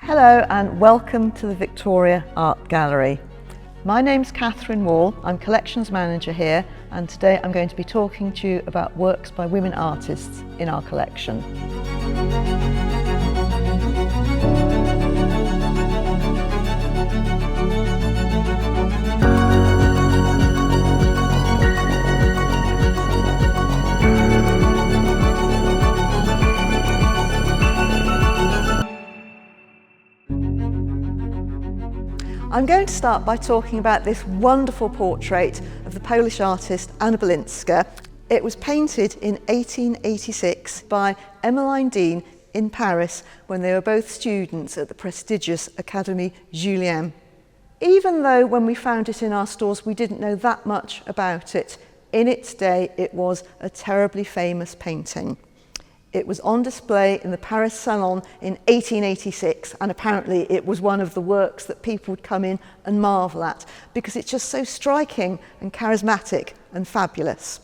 Hello and welcome to the Victoria Art Gallery. My name's Katharine Wall, I'm Collections Manager here, and today I'm going to be talking to you about works by women artists in our collection. I'm going to start by talking about this wonderful portrait of the Polish artist Anna Bilinska. It was painted in 1886 by Emmeline Deane in Paris when they were both students at the prestigious Academie Julian. Even though when we found it in our stores we didn't know that much about it, in its day it was a terribly famous painting. It was on display in the Paris Salon in 1886, and apparently it was one of the works that people would come in and marvel at because it's just so striking and charismatic and fabulous.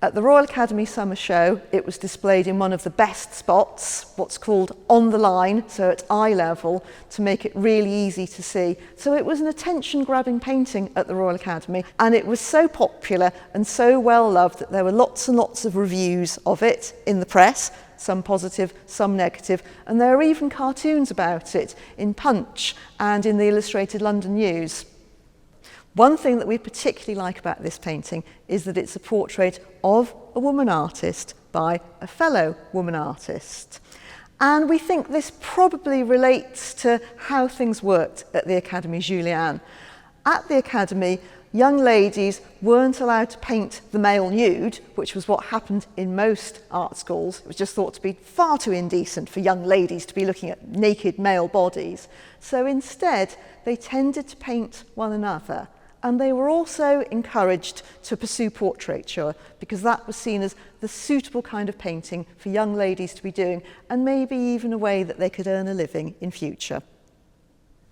At the Royal Academy Summer Show, it was displayed in one of the best spots, what's called on the line, so at eye level, to make it really easy to see. So it was an attention-grabbing painting at the Royal Academy, and it was so popular and so well loved that there were lots and lots of reviews of it in the press, some positive, some negative, and there are even cartoons about it in Punch and in the Illustrated London News. One thing that we particularly like about this painting is that it's a portrait of a woman artist by a fellow woman artist. And we think this probably relates to how things worked at the Academie Julian. At the Academy, young ladies weren't allowed to paint the male nude, which was what happened in most art schools. It was just thought to be far too indecent for young ladies to be looking at naked male bodies. So instead, they tended to paint one another. And they were also encouraged to pursue portraiture because that was seen as the suitable kind of painting for young ladies to be doing, and maybe even a way that they could earn a living in future.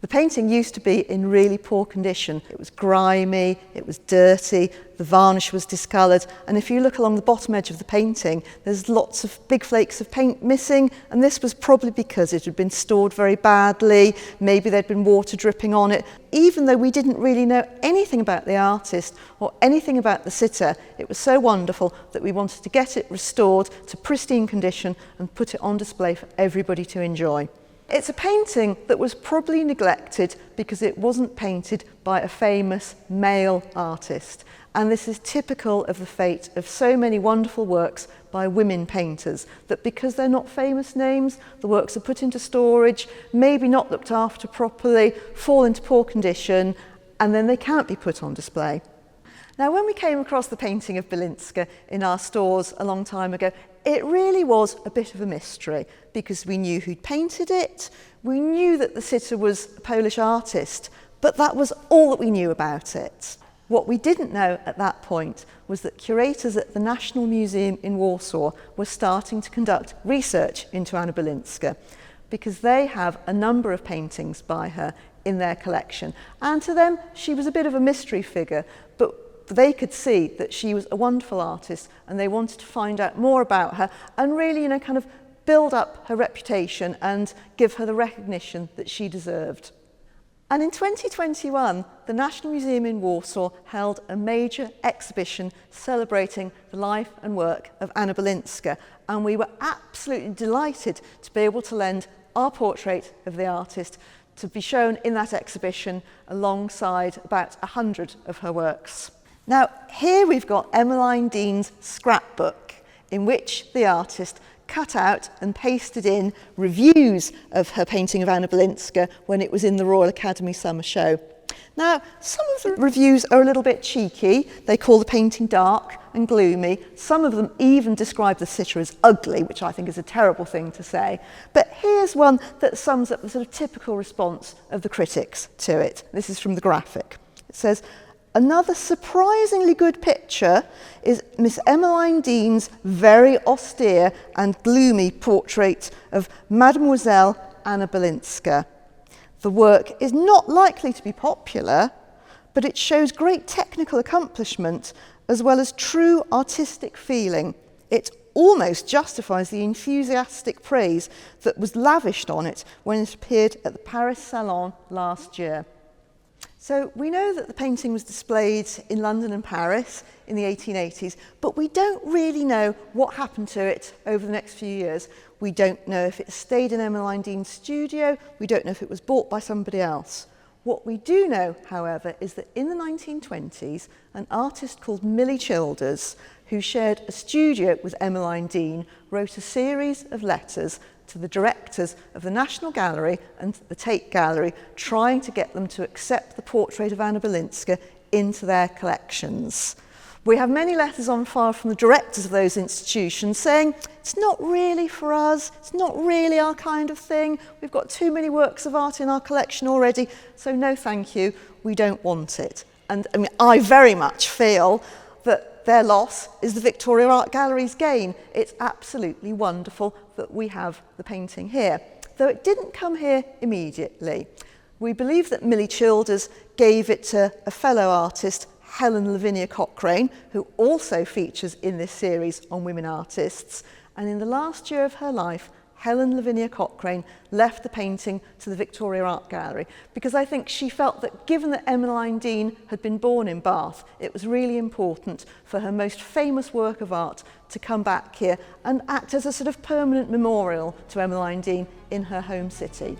The painting used to be in really poor condition. It was grimy, it was dirty, the varnish was discoloured, and if you look along the bottom edge of the painting, there's lots of big flakes of paint missing, and this was probably because it had been stored very badly, maybe there'd been water dripping on it. Even though we didn't really know anything about the artist or anything about the sitter, it was so wonderful that we wanted to get it restored to pristine condition and put it on display for everybody to enjoy. It's a painting that was probably neglected because it wasn't painted by a famous male artist. And this is typical of the fate of so many wonderful works by women painters, that because they're not famous names, the works are put into storage, maybe not looked after properly, fall into poor condition, and then they can't be put on display. Now, when we came across the painting of Bilinska in our stores a long time ago, it really was a bit of a mystery because we knew who'd painted it, we knew that the sitter was a Polish artist, but that was all that we knew about it. What we didn't know at that point was that curators at the National Museum in Warsaw were starting to conduct research into Anna Bilinska because they have a number of paintings by her in their collection, and to them she was a bit of a mystery figure, but they could see that she was a wonderful artist and they wanted to find out more about her and really, kind of build up her reputation and give her the recognition that she deserved. And in 2021, the National Museum in Warsaw held a major exhibition celebrating the life and work of Anna Bilinska, and we were absolutely delighted to be able to lend our portrait of the artist to be shown in that exhibition alongside about 100 of her works. Now, here we've got Emmeline Deane's scrapbook, in which the artist cut out and pasted in reviews of her painting of Anna Bilinska when it was in the Royal Academy Summer Show. Now, some of the reviews are a little bit cheeky. They call the painting dark and gloomy. Some of them even describe the sitter as ugly, which I think is a terrible thing to say. But here's one that sums up the sort of typical response of the critics to it. This is from the graphic. It says, "Another surprisingly good picture is Miss Emmeline Deane's very austere and gloomy portrait of Mademoiselle Anna Bilinska. The work is not likely to be popular, but it shows great technical accomplishment as well as true artistic feeling. It almost justifies the enthusiastic praise that was lavished on it when it appeared at the Paris Salon last year. So we know that the painting was displayed in London and Paris in the 1880s, but we don't really know what happened to it over the next few years. We don't know if it stayed in Emmeline Deane's studio. We don't know if it was bought by somebody else. What we do know, however, is that in the 1920s, an artist called Millie Childers, who shared a studio with Emmeline Deane, wrote a series of letters to the directors of the National Gallery and the Tate Gallery, trying to get them to accept the portrait of Anna Bilinska into their collections. We have many letters on file from the directors of those institutions saying, it's not really for us, it's not really our kind of thing, we've got too many works of art in our collection already, so no thank you, we don't want it. And I mean, I very much feel that their loss is the Victoria Art Gallery's gain. It's absolutely wonderful that we have the painting here, though it didn't come here immediately. We believe that Millie Childers gave it to a fellow artist, Helen Lavinia Cochrane, who also features in this series on women artists. And in the last year of her life, Helen Lavinia Cochrane left the painting to the Victoria Art Gallery because I think she felt that given that Emmeline Deane had been born in Bath, it was really important for her most famous work of art to come back here and act as a sort of permanent memorial to Emmeline Deane in her home city.